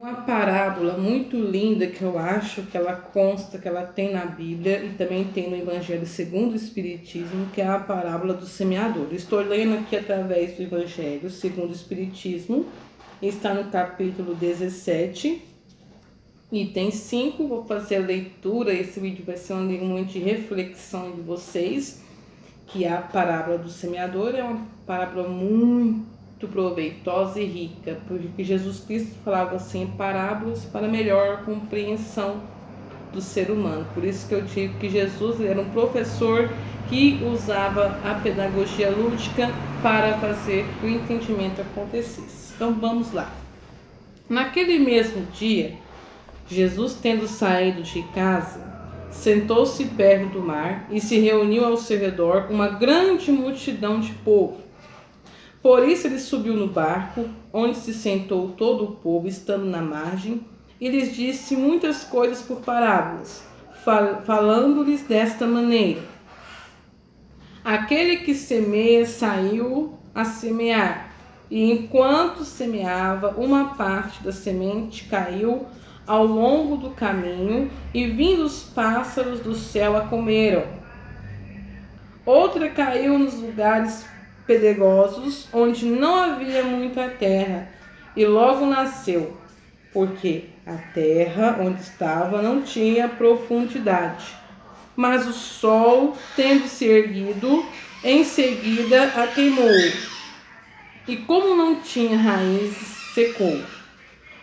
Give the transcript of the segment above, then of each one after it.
Uma parábola muito linda que eu acho que ela consta, que ela tem na Bíblia e também tem no Evangelho segundo o Espiritismo, que é a parábola do semeador. Estou lendo aqui através do Evangelho segundo o Espiritismo, está no capítulo 17, item 5. Vou fazer a leitura, esse vídeo vai ser um momento de reflexão de vocês, que a parábola do semeador é uma parábola muito proveitosa e rica, porque Jesus Cristo falava assim parábolas para melhor compreensão do ser humano. Por isso que eu digo que Jesus era um professor que usava a pedagogia lúdica para fazer que o entendimento acontecesse. Então vamos lá. Naquele mesmo dia, Jesus, tendo saído de casa, sentou-se perto do mar e se reuniu ao seu redor uma grande multidão de povo. Por isso ele subiu no barco, onde se sentou todo o povo, estando na margem, e lhes disse muitas coisas por parábolas, falando-lhes desta maneira: aquele que semeia saiu a semear, e enquanto semeava, uma parte da semente caiu ao longo do caminho, e vindo os pássaros do céu a comeram. Outra caiu nos lugares pedregosos, onde não havia muita terra, e logo nasceu, porque a terra onde estava não tinha profundidade. Mas o sol, tendo se erguido, em seguida a queimou, e como não tinha raízes, secou.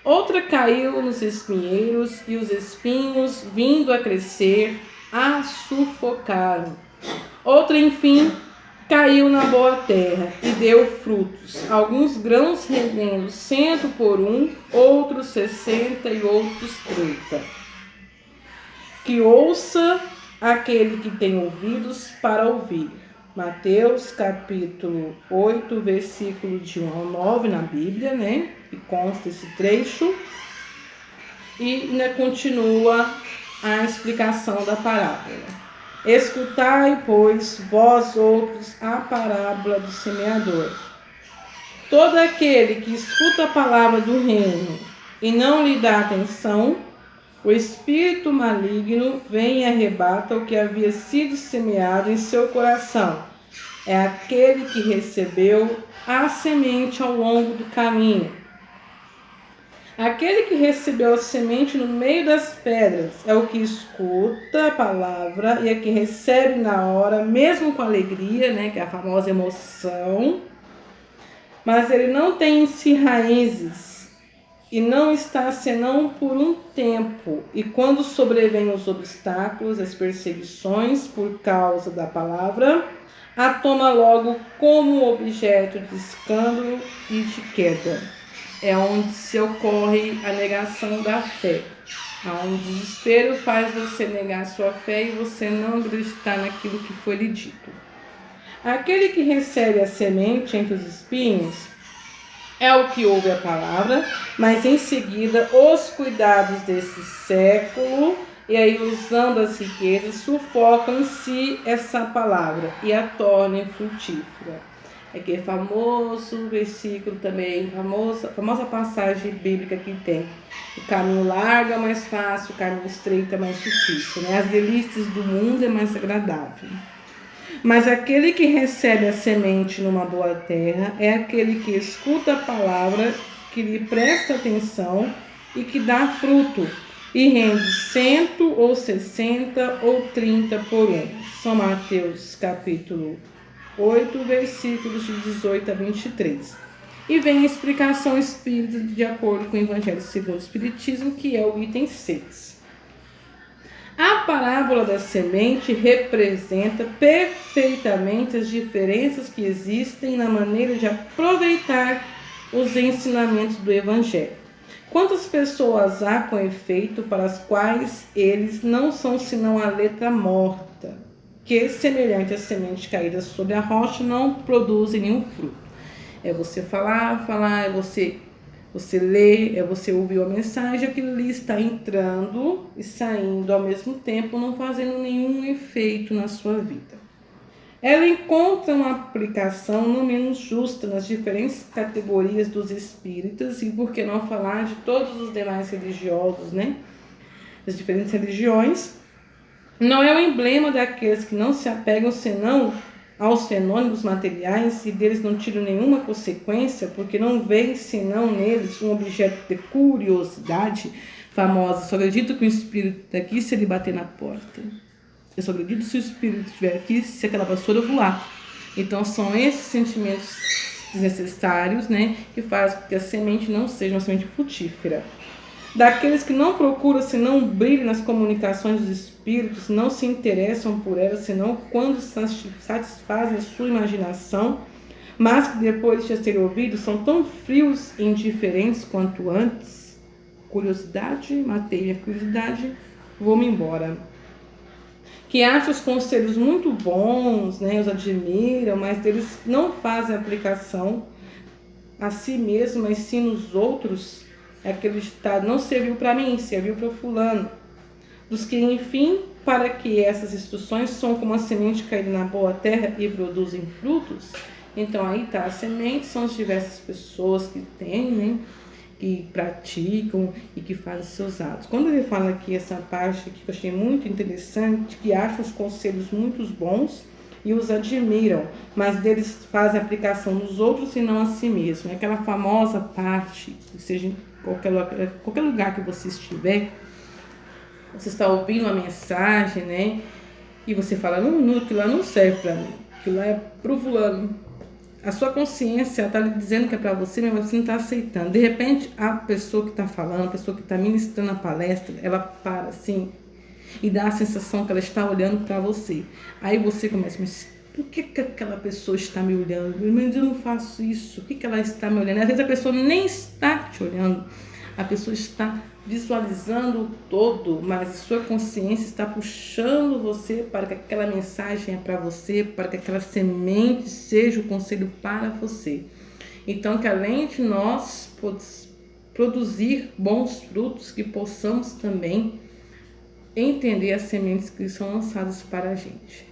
Outra caiu nos espinheiros, e os espinhos, vindo a crescer, a sufocaram. Outra, enfim, caiu na boa terra e deu frutos, alguns grãos rendendo 100 por um, outros 60 e outros 30. Que ouça aquele que tem ouvidos para ouvir. Mateus capítulo 8, versículo de 1 ao 9 na Bíblia, né? E consta esse trecho. E ainda continua a explicação da parábola. Escutai, pois, vós outros, a parábola do semeador. Todo aquele que escuta a palavra do reino e não lhe dá atenção, o espírito maligno vem e arrebata o que havia sido semeado em seu coração. É aquele que recebeu a semente ao longo do caminho. Aquele que recebeu a semente no meio das pedras é o que escuta a palavra e é que recebe na hora, mesmo com alegria, né, que é a famosa emoção, mas ele não tem em si raízes e não está senão por um tempo. E quando sobrevêm os obstáculos, as perseguições por causa da palavra, a toma logo como objeto de escândalo e de queda. É onde se ocorre a negação da fé. Onde o desespero faz você negar a sua fé e você não acreditar naquilo que foi lhe dito. Aquele que recebe a semente entre os espinhos é o que ouve a palavra, mas em seguida os cuidados desse século, e aí usando as riquezas, sufocam em si essa palavra e a tornam frutífera. Aquele famoso versículo também, famosa passagem bíblica que tem: o caminho largo é mais fácil, o caminho estreito é mais difícil, né? As delícias do mundo é mais agradável. Mas aquele que recebe a semente numa boa terra é aquele que escuta a palavra, que lhe presta atenção e que dá fruto, e rende 100 ou 60 ou 30 por um. São Mateus capítulo 8, versículos de 18 a 23. E vem a explicação espírita de acordo com o Evangelho segundo o Espiritismo, que é o item 6. A parábola da semente representa perfeitamente as diferenças que existem na maneira de aproveitar os ensinamentos do Evangelho. Quantas pessoas há, com efeito, para as quais eles não são senão a letra morta, que, semelhante à semente caída sobre a rocha, não produzem nenhum fruto. É você falar, é você ler, é você ouvir a mensagem, aquilo ali está entrando e saindo ao mesmo tempo, não fazendo nenhum efeito na sua vida. ela encontra uma aplicação não menos justa nas diferentes categorias dos espíritas, e por que não falar de todos os demais religiosos, né? Das diferentes religiões. Não é o emblema daqueles que não se apegam senão aos fenômenos materiais e deles não tiram nenhuma consequência, porque não veem senão neles um objeto de curiosidade famosa. Só acredito que o espírito daqui se ele bater na porta. Eu só acredito se o espírito estiver aqui, se aquela vassoura voar. Então são esses sentimentos desnecessários, né, que fazem com que a semente não seja uma semente frutífera. Daqueles que não procuram senão um brilho nas comunicações dos espíritos, não se interessam por elas senão quando satisfazem a sua imaginação, mas que depois de terem ouvido são tão frios e indiferentes quanto antes. Curiosidade, matei minha curiosidade, vou-me embora. Que acham os conselhos muito bons, né, os admiram, mas eles não fazem aplicação a si mesmo, mas sim nos outros. É aquele ditado, não serviu para mim, serviu para fulano. Dos que, enfim, para que essas instruções são como a semente caída na boa terra e produzem frutos. Então aí está, a semente são as diversas pessoas que têm, né, que praticam e que fazem seus atos. Quando ele fala aqui essa parte aqui que eu achei muito interessante, que acham os conselhos muito bons e os admiram, mas deles fazem aplicação nos outros e não a si mesmo. É aquela famosa parte, seja em qualquer lugar que você estiver, você está ouvindo uma mensagem, né? E você fala, não, aquilo lá não serve para mim, aquilo lá é pro fulano. A sua consciência está lhe dizendo que é para você, mas você não está aceitando. De repente, a pessoa que está falando, a pessoa que está ministrando a palestra, ela para assim e dá a sensação que ela está olhando para você. Aí você começa, mas por que aquela pessoa está me olhando? Mas eu não faço isso. Por que ela está me olhando? Às vezes a pessoa nem está te olhando. A pessoa está visualizando o todo, mas a sua consciência está puxando você para que aquela mensagem é para você, para que aquela semente seja o conselho para você. Então, que além de nós produzir bons frutos, que possamos também entender as sementes que são lançadas para a gente.